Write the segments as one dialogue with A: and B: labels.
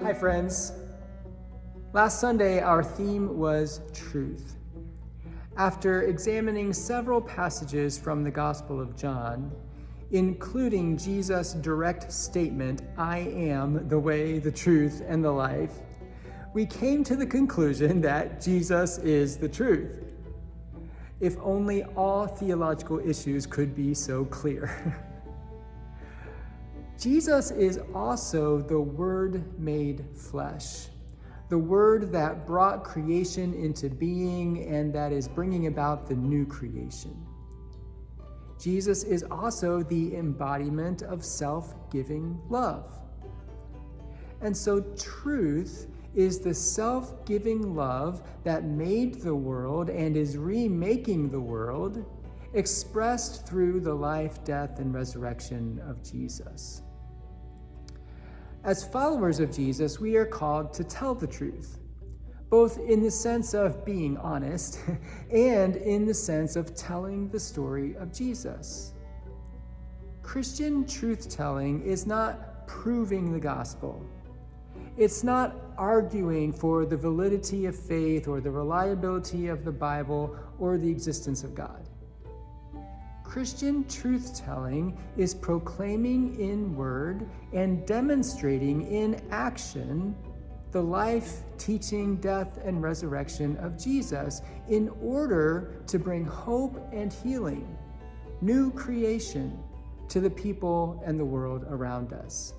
A: Hi, friends. Last Sunday, our theme was truth. After examining several passages from the Gospel of John, including Jesus' direct statement, "I am the way, the truth, and the life," we came to the conclusion that Jesus is the truth. If only all theological issues could be so clear. Jesus is also the Word made flesh, the Word that brought creation into being and that is bringing about the new creation. Jesus is also the embodiment of self-giving love. And so truth is the self-giving love that made the world and is remaking the world, expressed through the life, death, and resurrection of Jesus. As followers of Jesus, we are called to tell the truth, both in the sense of being honest and in the sense of telling the story of Jesus. Christian truth-telling is not proving the gospel. It's not arguing for the validity of faith or the reliability of the Bible or the existence of God. Christian truth-telling is proclaiming in word and demonstrating in action the life, teaching, death, and resurrection of Jesus in order to bring hope and healing, new creation to the people and the world around us.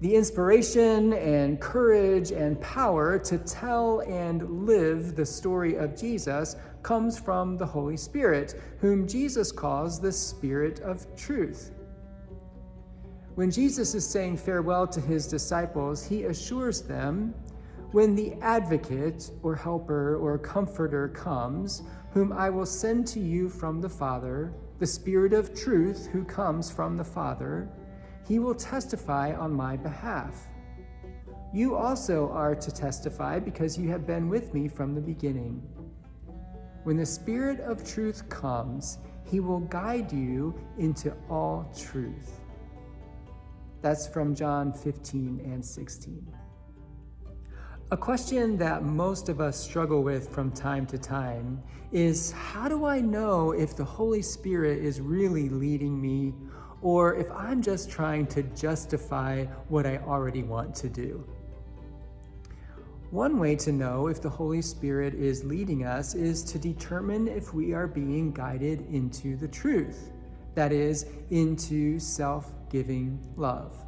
A: The inspiration and courage and power to tell and live the story of Jesus comes from the Holy Spirit, whom Jesus calls the Spirit of truth. When Jesus is saying farewell to his disciples, he assures them, "When the advocate or helper or comforter comes, whom I will send to you from the Father, the Spirit of truth who comes from the Father, he will testify on my behalf. You also are to testify because you have been with me from the beginning. When the Spirit of truth comes, he will guide you into all truth." That's from John 15 and 16. A question that most of us struggle with from time to time is, how do I know if the Holy Spirit is really leading me, or if I'm just trying to justify what I already want to do? One way to know if the Holy Spirit is leading us is to determine if we are being guided into the truth, that is, into self-giving love.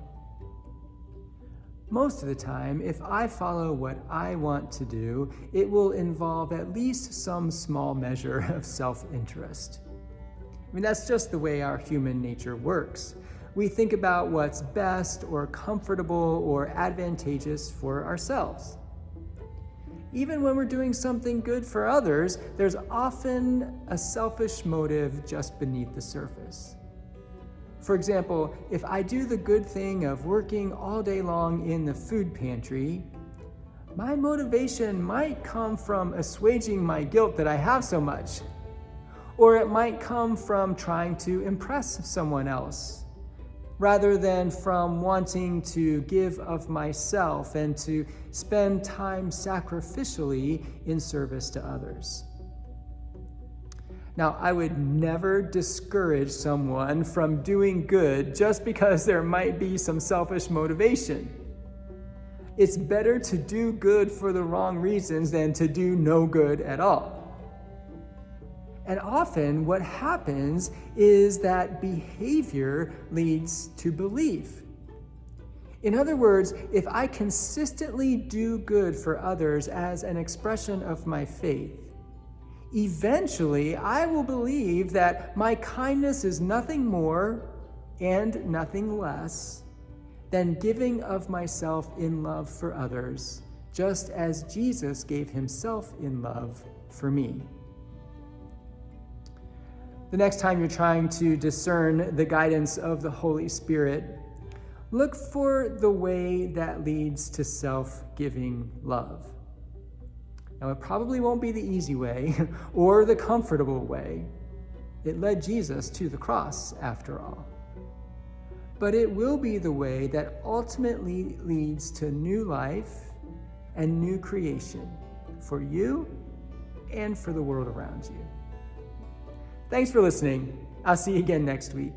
A: Most of the time, if I follow what I want to do, it will involve at least some small measure of self-interest. I mean, that's just the way our human nature works. We think about what's best or comfortable or advantageous for ourselves. Even when we're doing something good for others, there's often a selfish motive just beneath the surface. For example, if I do the good thing of working all day long in the food pantry, my motivation might come from assuaging my guilt that I have so much. Or it might come from trying to impress someone else, rather than from wanting to give of myself and to spend time sacrificially in service to others. Now, I would never discourage someone from doing good just because there might be some selfish motivation. It's better to do good for the wrong reasons than to do no good at all. And often what happens is that behavior leads to belief. In other words, if I consistently do good for others as an expression of my faith, eventually I will believe that my kindness is nothing more and nothing less than giving of myself in love for others, just as Jesus gave himself in love for me. The next time you're trying to discern the guidance of the Holy Spirit, look for the way that leads to self-giving love. Now, it probably won't be the easy way or the comfortable way. It led Jesus to the cross, after all. but it will be the way that ultimately leads to new life and new creation for you and for the world around you. Thanks for listening. I'll see you again next week.